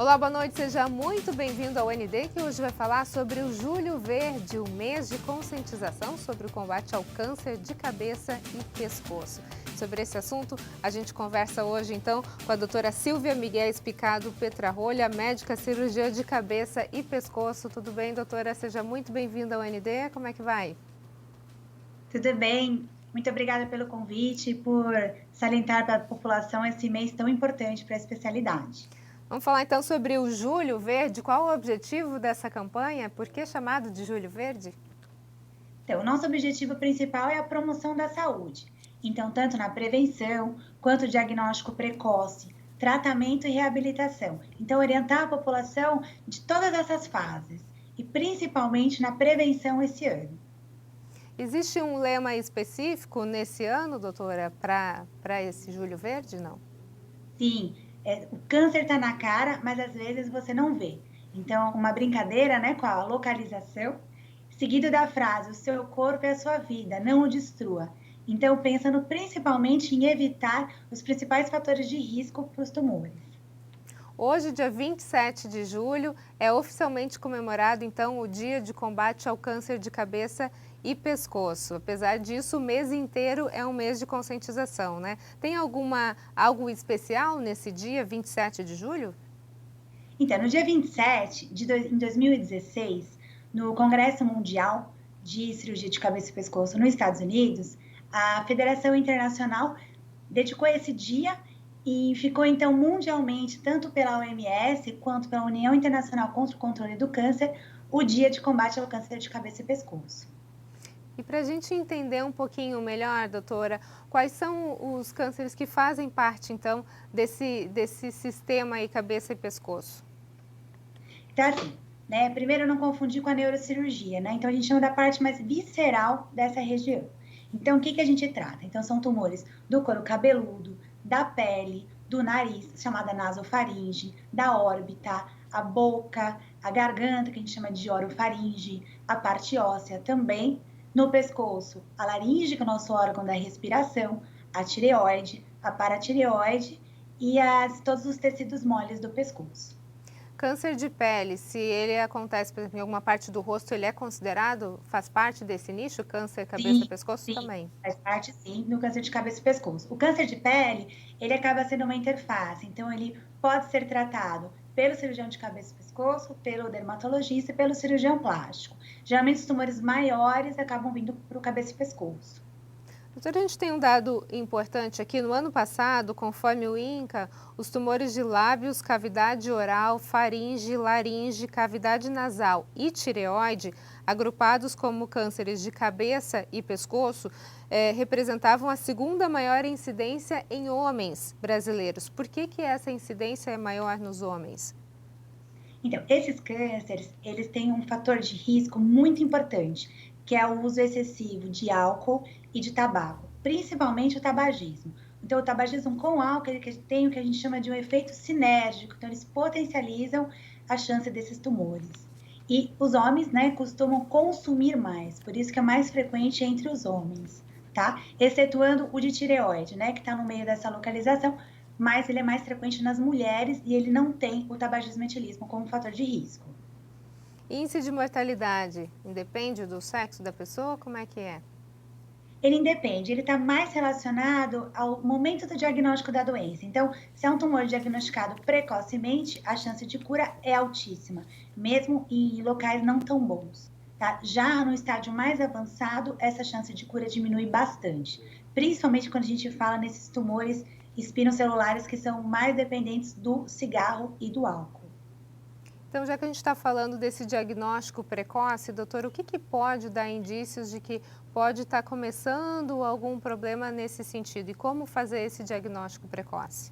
Olá, boa noite, seja muito bem-vindo ao ND, que hoje vai falar sobre o Julho Verde, o mês de conscientização sobre o combate ao câncer de cabeça e pescoço. Sobre esse assunto, a gente conversa hoje, então, com a doutora Silvia Miguel Picado Petrarrolha, médica cirurgiã de cabeça e pescoço. Tudo bem, doutora? Seja muito bem-vinda ao ND, como é que vai? Tudo bem? Muito obrigada pelo convite e por salientar para a população esse mês tão importante para a especialidade. Vamos falar então sobre o Julho Verde. Qual o objetivo dessa campanha? Por que chamado de Julho Verde? Então, o nosso objetivo principal é a promoção da saúde. Então, tanto na prevenção quanto diagnóstico precoce, tratamento e reabilitação. Então, orientar a população de todas essas fases e principalmente na prevenção esse ano. Existe um lema específico nesse ano, doutora, para esse Julho Verde, não? Sim, o câncer está na cara, mas às vezes você não vê. Então, uma brincadeira, né, com a localização, seguido da frase: o seu corpo é a sua vida, não o destrua. Então, pensando principalmente em evitar os principais fatores de risco para os tumores. Hoje, dia 27 de julho, é oficialmente comemorado, então, o Dia de Combate ao Câncer de Cabeça e Pescoço. Apesar disso, o mês inteiro é um mês de conscientização, né? Tem algo especial nesse dia, 27 de julho? Então, no dia 27 em 2016, no Congresso Mundial de Cirurgia de Cabeça e Pescoço nos Estados Unidos, a Federação Internacional dedicou esse dia e ficou então mundialmente, tanto pela OMS quanto pela União Internacional contra o Controle do Câncer, o Dia de Combate ao Câncer de Cabeça e Pescoço. E para a gente entender um pouquinho melhor, doutora, quais são os cânceres que fazem parte, então, desse sistema aí, cabeça e pescoço? Então, assim, né, primeiro não confundir com a neurocirurgia, né? Então, a gente chama da parte mais visceral dessa região. Então, o que que a gente trata? Então, são tumores do couro cabeludo, da pele, do nariz, chamada nasofaringe, da órbita, a boca, a garganta, que a gente chama de orofaringe, a parte óssea também, no pescoço, a laringe, que é o nosso órgão da respiração, a tireoide, a paratireoide e todos os tecidos moles do pescoço. Câncer de pele, se ele acontece, por exemplo, em alguma parte do rosto, ele é considerado, faz parte desse nicho, câncer cabeça e Sim, pescoço sim, também? faz parte sim do câncer de cabeça e pescoço. O câncer de pele, ele acaba sendo uma interface, então ele pode ser tratado pelo cirurgião de cabeça e pescoço, pelo dermatologista e pelo cirurgião plástico. Geralmente os tumores maiores acabam vindo para o cabeça e pescoço. Doutora, a gente tem um dado importante aqui. No ano passado, conforme o INCA, os tumores de lábios, cavidade oral, faringe, laringe, cavidade nasal e tireoide, agrupados como cânceres de cabeça e pescoço, representavam a segunda maior incidência em homens brasileiros. Por que essa incidência é maior nos homens? Então, esses cânceres, eles têm um fator de risco muito importante, que é o uso excessivo de álcool e de tabaco, principalmente o tabagismo. Então, o tabagismo com álcool, ele tem o que a gente chama de um efeito sinérgico, então eles potencializam a chance desses tumores. E os homens, né, costumam consumir mais, por isso que é mais frequente entre os homens, tá? Excetuando o de tireoide, né, que está no meio dessa localização, mas ele é mais frequente nas mulheres e ele não tem o tabagismo etilismo como fator de risco. Índice de mortalidade, independe do sexo da pessoa? Como é que é? Ele independe, ele está mais relacionado ao momento do diagnóstico da doença. Então, se é um tumor diagnosticado precocemente, a chance de cura é altíssima, mesmo em locais não tão bons. Tá? Já no estágio mais avançado, essa chance de cura diminui bastante, principalmente quando a gente fala nesses tumores espinocelulares que são mais dependentes do cigarro e do álcool. Então, já que a gente está falando desse diagnóstico precoce, doutor, o que pode dar indícios de que pode estar começando algum problema nesse sentido? E como fazer esse diagnóstico precoce?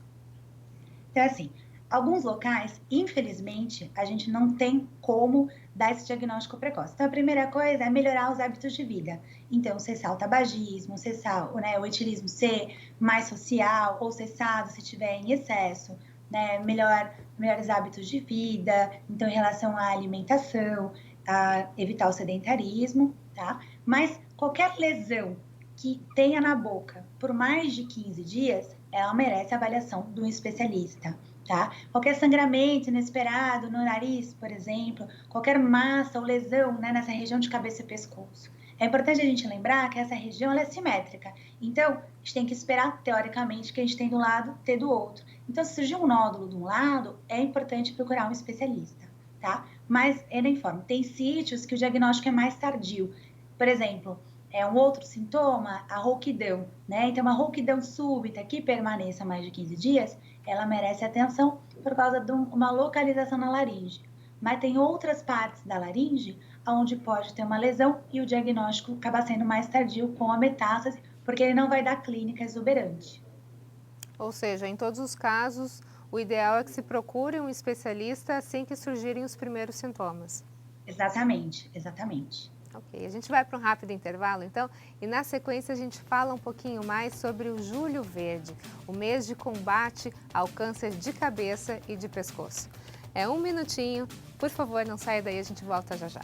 Então, assim, alguns locais, infelizmente, a gente não tem como dar esse diagnóstico precoce. Então, a primeira coisa é melhorar os hábitos de vida. Então, cessar o tabagismo, cessar, né, o etilismo ser mais social ou cessado se tiver em excesso, né, melhores hábitos de vida, então, em relação à alimentação, a evitar o sedentarismo, tá? Mas qualquer lesão que tenha na boca por mais de 15 dias, ela merece avaliação de um especialista, tá? Qualquer sangramento inesperado no nariz, por exemplo, qualquer massa ou lesão, né, nessa região de cabeça e pescoço. É importante a gente lembrar que essa região ela é simétrica. Então, a gente tem que esperar, teoricamente, que a gente tem do lado, ter do outro. Então, se surgir um nódulo de um lado, é importante procurar um especialista, tá? Mas, ele informa, tem sítios que o diagnóstico é mais tardio. Por exemplo, é um outro sintoma, a rouquidão, né? Então, uma rouquidão súbita que permaneça mais de 15 dias, ela merece atenção por causa de uma localização na laringe. Mas tem outras partes da laringe onde pode ter uma lesão e o diagnóstico acaba sendo mais tardio com a metástase, porque ele não vai dar clínica exuberante. Ou seja, em todos os casos, o ideal é que se procure um especialista assim que surgirem os primeiros sintomas. Exatamente, exatamente. Ok, a gente vai para um rápido intervalo então, e na sequência a gente fala um pouquinho mais sobre o Julho Verde, o mês de combate ao câncer de cabeça e de pescoço. É um minutinho, por favor, não saia daí, a gente volta já já.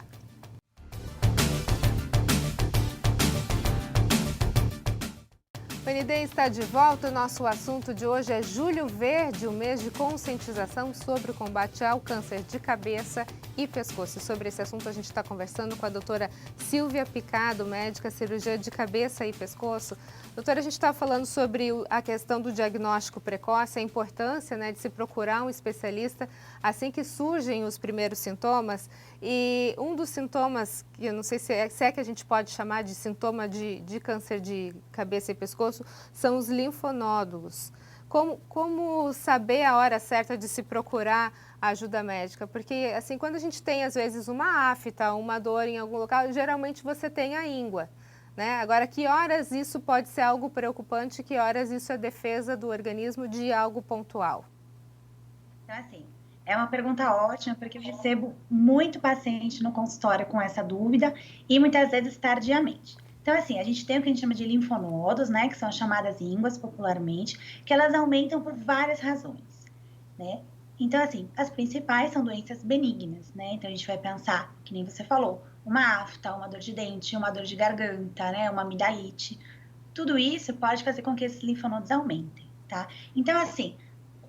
O ND está de volta. O nosso assunto de hoje é Julho Verde, o mês de conscientização sobre o combate ao câncer de cabeça e pescoço. E sobre esse assunto a gente está conversando com a doutora Silvia Picado, médica cirurgiã de cabeça e pescoço. Doutora, a gente está falando sobre a questão do diagnóstico precoce, a importância, né, de se procurar um especialista assim que surgem os primeiros sintomas. E um dos sintomas, que eu não sei se é que a gente pode chamar de sintoma de câncer de cabeça e pescoço, são os linfonódulos. Como saber a hora certa de se procurar ajuda médica? Porque, assim, quando a gente tem, às vezes, uma afta, uma dor em algum local, geralmente você tem a íngua, né? Agora, que horas isso pode ser algo preocupante, que horas isso é defesa do organismo de algo pontual? Então, assim, é uma pergunta ótima, porque eu recebo muito paciente no consultório com essa dúvida e muitas vezes tardiamente. Então, assim, a gente tem o que a gente chama de linfonodos, né, que são as chamadas ínguas popularmente, que elas aumentam por várias razões, né? Então, assim, as principais são doenças benignas, né? Então, a gente vai pensar, que nem você falou, uma afta, uma dor de dente, uma dor de garganta, né, uma amidalite. Tudo isso pode fazer com que esses linfonodos aumentem, tá? Então, assim,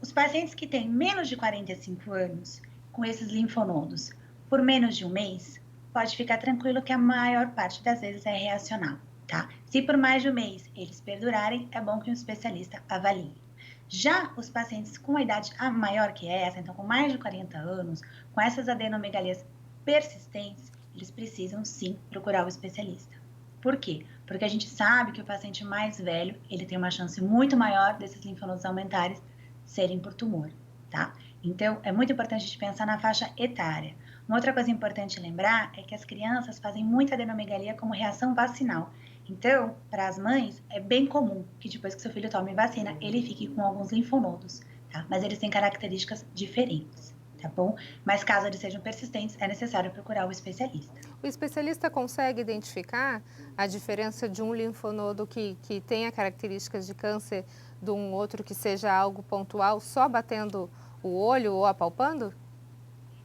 os pacientes que têm menos de 45 anos com esses linfonodos por menos de um mês, pode ficar tranquilo que a maior parte das vezes é reacional, tá? Se por mais de um mês eles perdurarem, é bom que um especialista avalie. Já os pacientes com a idade maior que essa, então com mais de 40 anos, com essas adenomegalias persistentes, eles precisam sim procurar o especialista. Por quê? Porque a gente sabe que o paciente mais velho, ele tem uma chance muito maior desses linfonodos aumentarem serem por tumor, tá? Então, é muito importante a gente pensar na faixa etária. Uma outra coisa importante lembrar é que as crianças fazem muita adenomegalia como reação vacinal. Então, para as mães, é bem comum que depois que seu filho tome vacina, ele fique com alguns linfonodos, tá? Mas eles têm características diferentes, tá bom? Mas caso eles sejam persistentes, é necessário procurar o especialista. O especialista consegue identificar a diferença de um linfonodo que tenha características de câncer de um outro que seja algo pontual, só batendo o olho ou apalpando?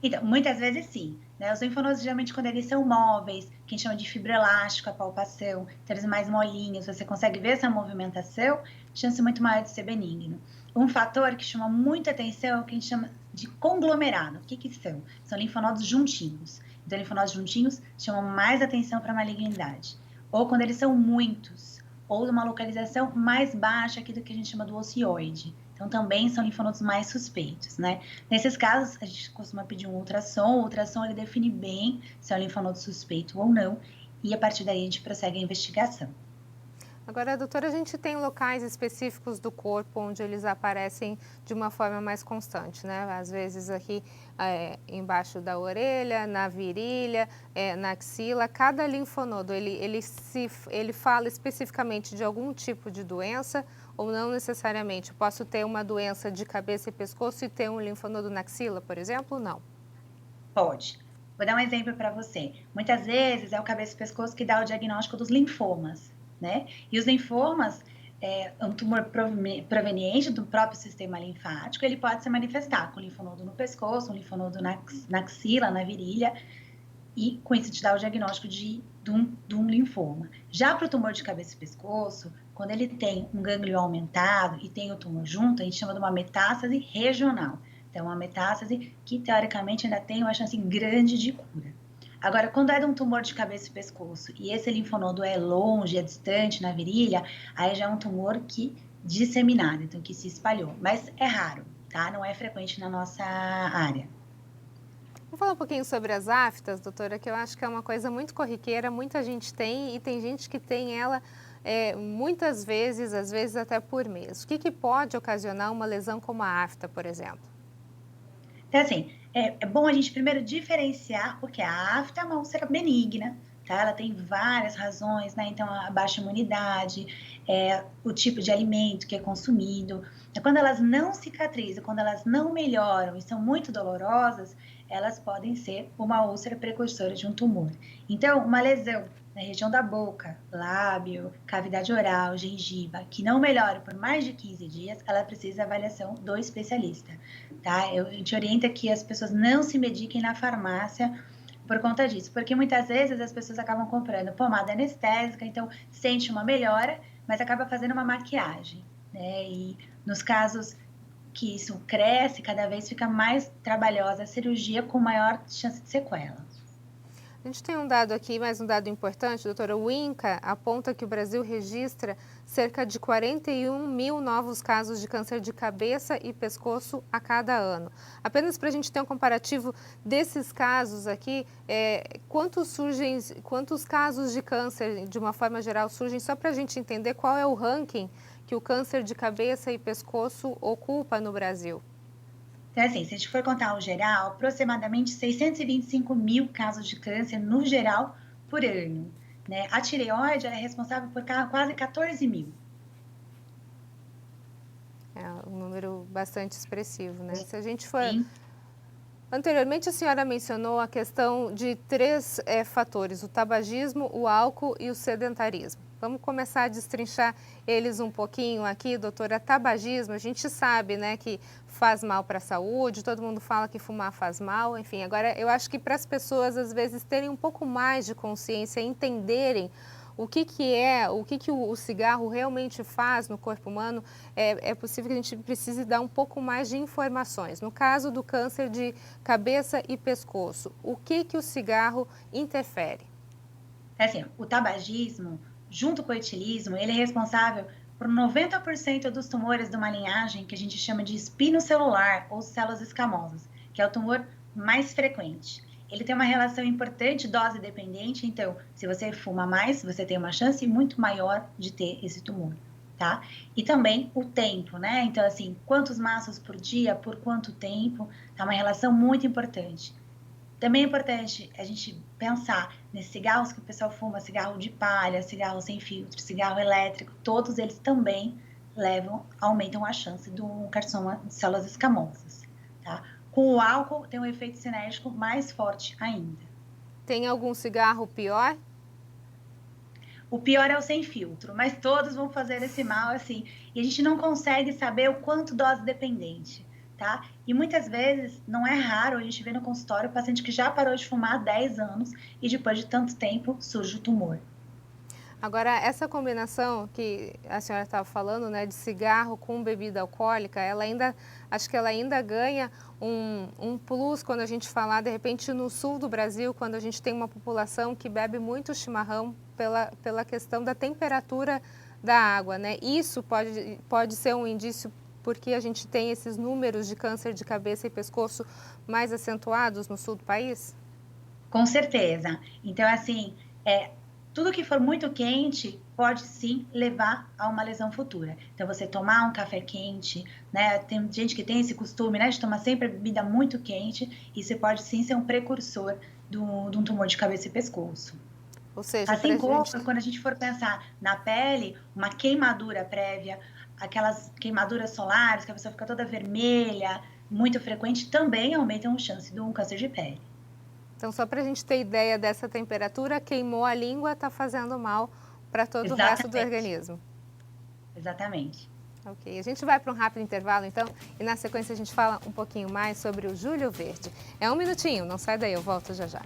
Então, muitas vezes sim, né? Os linfonodos, geralmente, quando eles são móveis, que a gente chama de fibroelástico, a palpação, então eles mais molinhos, você consegue ver essa movimentação, chance muito maior de ser benigno. Um fator que chama muita atenção é o que a gente chama de conglomerado. O que que são? São linfonodos juntinhos. Então, linfonodos juntinhos chamam mais atenção para a malignidade. Ou quando eles são muitos, ou numa localização mais baixa aqui do que a gente chama do ocioide. Então, também são linfonodos mais suspeitos, né? Nesses casos, a gente costuma pedir um ultrassom. O ultrassom, ele define bem se é um linfonodo suspeito ou não. E, a partir daí, a gente prossegue a investigação. Agora, doutora, a gente tem locais específicos do corpo onde eles aparecem de uma forma mais constante, né? Às vezes aqui embaixo da orelha, na virilha, na axila. Cada linfonodo, ele fala especificamente de algum tipo de doença ou não necessariamente? Eu posso ter uma doença de cabeça e pescoço e ter um linfonodo na axila, por exemplo? Não. Pode. Vou dar um exemplo para você. Muitas vezes é o cabeça e pescoço que dá o diagnóstico dos linfomas, né? E os linfomas, um tumor proveniente do próprio sistema linfático, ele pode se manifestar com linfonodo no pescoço, um linfonodo na axila, na virilha, e com isso te dá o diagnóstico de um linfoma. Já para o tumor de cabeça e pescoço, quando ele tem um gânglio aumentado e tem o tumor junto, a gente chama de uma metástase regional. Então, uma metástase que, teoricamente, ainda tem uma chance grande de cura. Agora, quando é de um tumor de cabeça e pescoço e esse linfonodo é longe, é distante, na virilha, aí já é um tumor que disseminado, então que se espalhou. Mas é raro, tá? Não é frequente na nossa área. Vamos falar um pouquinho sobre as aftas, doutora, que eu acho que é uma coisa muito corriqueira, muita gente tem e tem gente que tem ela muitas vezes, às vezes até por mês. O que pode ocasionar uma lesão como a afta, por exemplo? Então, assim, é bom a gente primeiro diferenciar, porque a afta é uma úlcera benigna, tá? Ela tem várias razões, né? Então, a baixa imunidade, o tipo de alimento que é consumido. Então, quando elas não cicatrizam, quando elas não melhoram e são muito dolorosas, elas podem ser uma úlcera precursora de um tumor. Então, uma lesão na região da boca, lábio, cavidade oral, gengiva, que não melhore por mais de 15 dias, ela precisa de avaliação do especialista, tá? Eu te oriento que as pessoas não se mediquem na farmácia por conta disso, porque muitas vezes as pessoas acabam comprando pomada anestésica, então sente uma melhora, mas acaba fazendo uma maquiagem, né? E nos casos que isso cresce, cada vez fica mais trabalhosa a cirurgia com maior chance de sequela. A gente tem um dado aqui, mais um dado importante, doutora. O INCA aponta que o Brasil registra cerca de 41 mil novos casos de câncer de cabeça e pescoço a cada ano. Apenas para a gente ter um comparativo desses casos aqui, quantos casos de câncer, de uma forma geral, surgem, só para a gente entender qual é o ranking que o câncer de cabeça e pescoço ocupa no Brasil. Então, assim, se a gente for contar o geral, aproximadamente 625 mil casos de câncer no geral por ano, né? A tireoide é responsável por quase 14 mil. É um número bastante expressivo, né? Se a gente for... Sim. Anteriormente, a senhora mencionou a questão de três fatores, o tabagismo, o álcool e o sedentarismo. Vamos começar a destrinchar eles um pouquinho aqui, doutora. Tabagismo, a gente sabe, né, que faz mal para a saúde, todo mundo fala que fumar faz mal, enfim. Agora, eu acho que para as pessoas, às vezes, terem um pouco mais de consciência, entenderem o que o cigarro realmente faz no corpo humano, é possível que a gente precise dar um pouco mais de informações. No caso do câncer de cabeça e pescoço, o que o cigarro interfere? Assim, o tabagismo, junto com o etilismo, ele é responsável por 90% dos tumores de uma linhagem que a gente chama de espinocelular ou células escamosas, que é o tumor mais frequente. Ele tem uma relação importante dose dependente, então, se você fuma mais, você tem uma chance muito maior de ter esse tumor, tá? E também o tempo, né? Então, assim, quantos maços por dia, por quanto tempo, tá uma relação muito importante. Também é importante a gente pensar nesses cigarros que o pessoal fuma, cigarro de palha, cigarro sem filtro, cigarro elétrico, todos eles também aumentam a chance do carcinoma de células escamosas, tá? Com o álcool tem um efeito sinérgico mais forte ainda. Tem algum cigarro pior? O pior é o sem filtro, mas todos vão fazer esse mal assim, e a gente não consegue saber o quanto dose dependente, tá? E muitas vezes, não é raro a gente ver no consultório o paciente que já parou de fumar há 10 anos e depois de tanto tempo surge o tumor. Agora, essa combinação que a senhora estava falando, né, de cigarro com bebida alcoólica, acho que ela ainda ganha um plus quando a gente falar, de repente, no sul do Brasil, quando a gente tem uma população que bebe muito chimarrão pela questão da temperatura da água, né? Isso pode ser um indício porque a gente tem esses números de câncer de cabeça e pescoço mais acentuados no sul do país? Com certeza. Então, assim, tudo que for muito quente pode sim levar a uma lesão futura. Então, você tomar um café quente, né? Tem gente que tem esse costume, né, de tomar sempre bebida muito quente, isso pode sim ser um precursor de um tumor de cabeça e pescoço. Ou seja, Assim como quando a gente for pensar na pele, uma queimadura prévia, aquelas queimaduras solares, que a pessoa fica toda vermelha, muito frequente, também aumentam a chance de um câncer de pele. Então, só para a gente ter ideia dessa temperatura, queimou a língua, está fazendo mal para todo o resto do organismo. Exatamente. Ok, a gente vai para um rápido intervalo, então, e na sequência a gente fala um pouquinho mais sobre o Júlio Verde. É um minutinho, não sai daí, eu volto já já.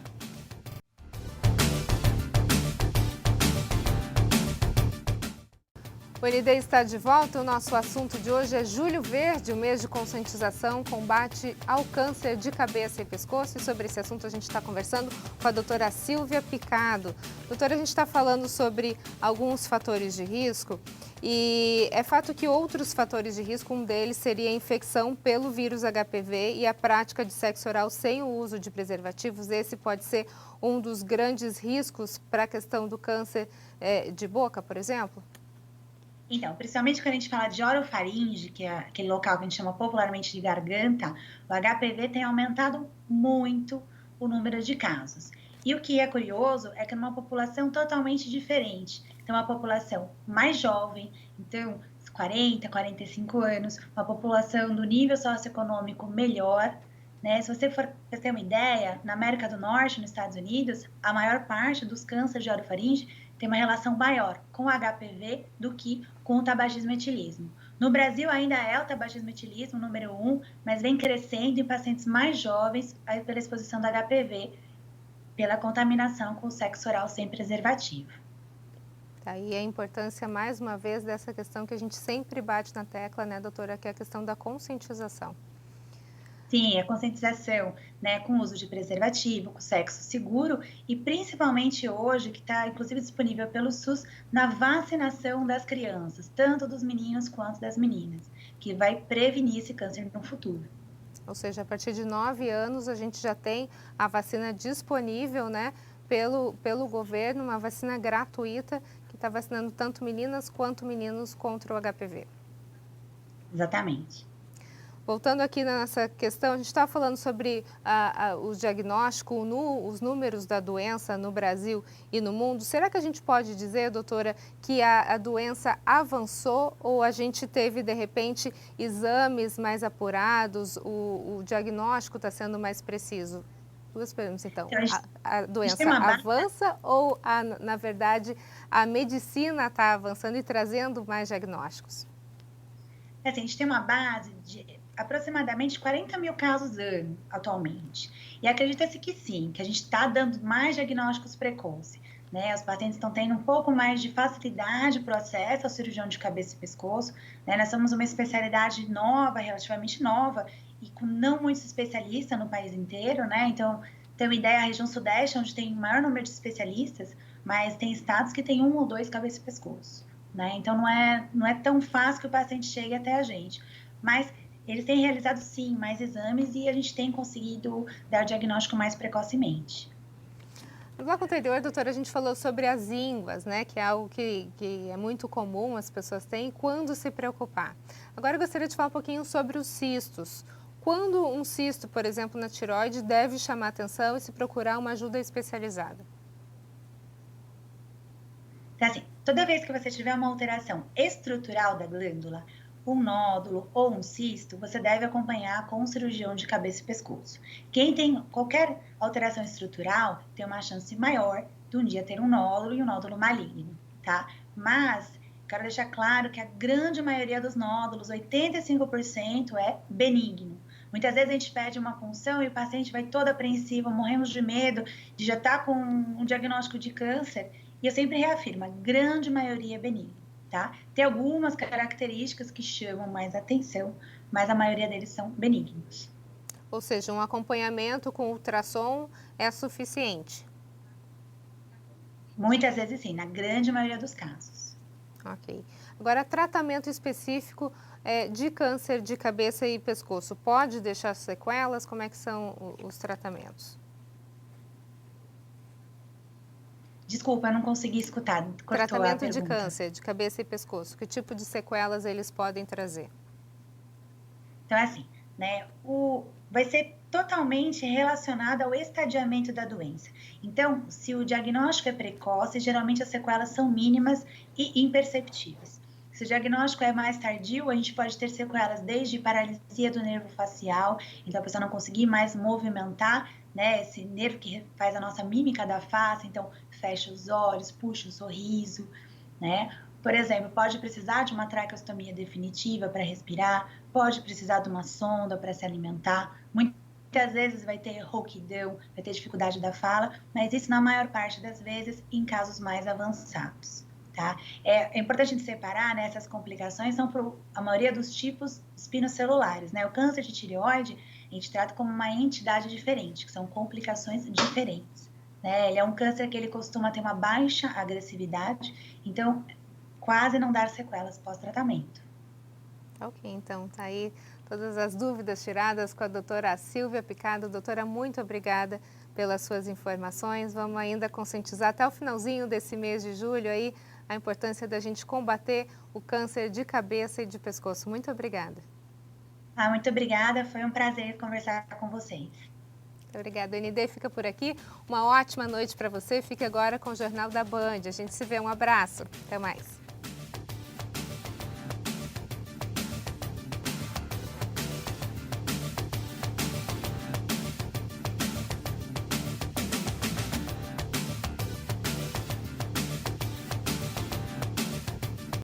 O ND está de volta. O nosso assunto de hoje é Julho Verde, o mês de conscientização, combate ao câncer de cabeça e pescoço. E sobre esse assunto a gente está conversando com a doutora Silvia Picado. Doutora, a gente está falando sobre alguns fatores de risco e é fato que outros fatores de risco, um deles seria a infecção pelo vírus HPV e a prática de sexo oral sem o uso de preservativos. Esse pode ser um dos grandes riscos para a questão do câncer de boca, por exemplo? Então, principalmente quando a gente fala de orofaringe, que é aquele local que a gente chama popularmente de garganta, o HPV tem aumentado muito o número de casos. E o que é curioso é que é uma população totalmente diferente. Então, uma população mais jovem, então 40, 45 anos, uma população do nível socioeconômico melhor, né? Se você for ter uma ideia, na América do Norte, nos Estados Unidos, a maior parte dos cânceres de orofaringe tem uma relação maior com o HPV do que com o tabagismo etilismo. No Brasil ainda é o tabagismo etilismo número 1, mas vem crescendo em pacientes mais jovens pela exposição do HPV, pela contaminação com o sexo oral sem preservativo. Aí a importância, mais uma vez, dessa questão que a gente sempre bate na tecla, né, doutora, que é a questão da conscientização. Sim, a conscientização, né, com o uso de preservativo, com sexo seguro e principalmente hoje, que está inclusive disponível pelo SUS, na vacinação das crianças, tanto dos meninos quanto das meninas, que vai prevenir esse câncer no futuro. Ou seja, a partir de 9 anos a gente já tem a vacina disponível, né, pelo governo, uma vacina gratuita que está vacinando tanto meninas quanto meninos contra o HPV. Exatamente. Voltando aqui na nossa questão, a gente estava falando sobre o diagnóstico, os números da doença no Brasil e no mundo. Será que a gente pode dizer, doutora, que a doença avançou ou a gente teve, de repente, exames mais apurados, o diagnóstico está sendo mais preciso? Duas perguntas, então. A doença avança ou, na verdade, a medicina está avançando e trazendo mais diagnósticos? Assim, a gente tem uma base de aproximadamente 40 mil casos ano atualmente. E acredita-se que sim, que a gente está dando mais diagnósticos precoces. Né? Os pacientes estão tendo um pouco mais de facilidade para o acesso ao cirurgião de cabeça e pescoço. Né? Nós somos uma especialidade nova, relativamente nova, e com não muitos especialistas no país inteiro. Né? Então, tem uma ideia, a região sudeste, onde tem o maior número de especialistas, mas tem estados que tem 1 ou 2 cabeça e pescoço. Né? Então, não é tão fácil que o paciente chegue até a gente. Mas eles têm realizado, sim, mais exames e a gente tem conseguido dar o diagnóstico mais precocemente. No bloco anterior, doutora, a gente falou sobre as ínguas, né? Que é algo que é muito comum, as pessoas têm, quando se preocupar. Agora eu gostaria de falar um pouquinho sobre os cistos. Quando um cisto, por exemplo, na tireoide, deve chamar atenção e se procurar uma ajuda especializada? Então, assim, toda vez que você tiver uma alteração estrutural da glândula, um nódulo ou um cisto, você deve acompanhar com um cirurgião de cabeça e pescoço. Quem tem qualquer alteração estrutural tem uma chance maior de um dia ter um nódulo e um nódulo maligno, tá? Mas quero deixar claro que a grande maioria dos nódulos, 85%, é benigno. Muitas vezes a gente pede uma punção e o paciente vai todo apreensivo, morremos de medo de já estar com um diagnóstico de câncer. E eu sempre reafirmo, a grande maioria é benigno. Tá? Tem algumas características que chamam mais atenção, mas a maioria deles são benignos. Ou seja, um acompanhamento com ultrassom é suficiente? Muitas vezes sim, na grande maioria dos casos. Ok. Agora, tratamento específico de câncer de cabeça e pescoço, pode deixar sequelas? Como é que são os tratamentos? Desculpa, eu não consegui escutar. Tratamento de câncer de cabeça e pescoço, que tipo de sequelas eles podem trazer? Então, é assim, né? Vai ser totalmente relacionado ao estadiamento da doença. Então, se o diagnóstico é precoce, geralmente as sequelas são mínimas e imperceptíveis. Se o diagnóstico é mais tardio, a gente pode ter sequelas desde paralisia do nervo facial, então a pessoa não conseguir mais movimentar, né, esse nervo que faz a nossa mímica da face, então fecha os olhos, puxa o sorriso, né? Por exemplo, pode precisar de uma traqueostomia definitiva para respirar, pode precisar de uma sonda para se alimentar, muitas vezes vai ter rouquidão, vai ter dificuldade da fala, mas isso na maior parte das vezes em casos mais avançados. tá? É importante a gente separar, né, essas complicações são a maioria dos tipos espinocelulares, né? O câncer de tireoide, a gente trata como uma entidade diferente, que são complicações diferentes, né? Ele é um câncer que ele costuma ter uma baixa agressividade, então quase não dar sequelas pós-tratamento. Ok, então tá aí todas as dúvidas tiradas com a doutora Silvia Picado. Doutora, muito obrigada pelas suas informações. Vamos ainda conscientizar até o finalzinho desse mês de julho aí a importância da gente combater o câncer de cabeça e de pescoço. Muito obrigada. Muito obrigada, foi um prazer conversar com vocês. Obrigada, ND fica por aqui. Uma ótima noite para você. Fique agora com o Jornal da Band. A gente se vê. Um abraço. Até mais.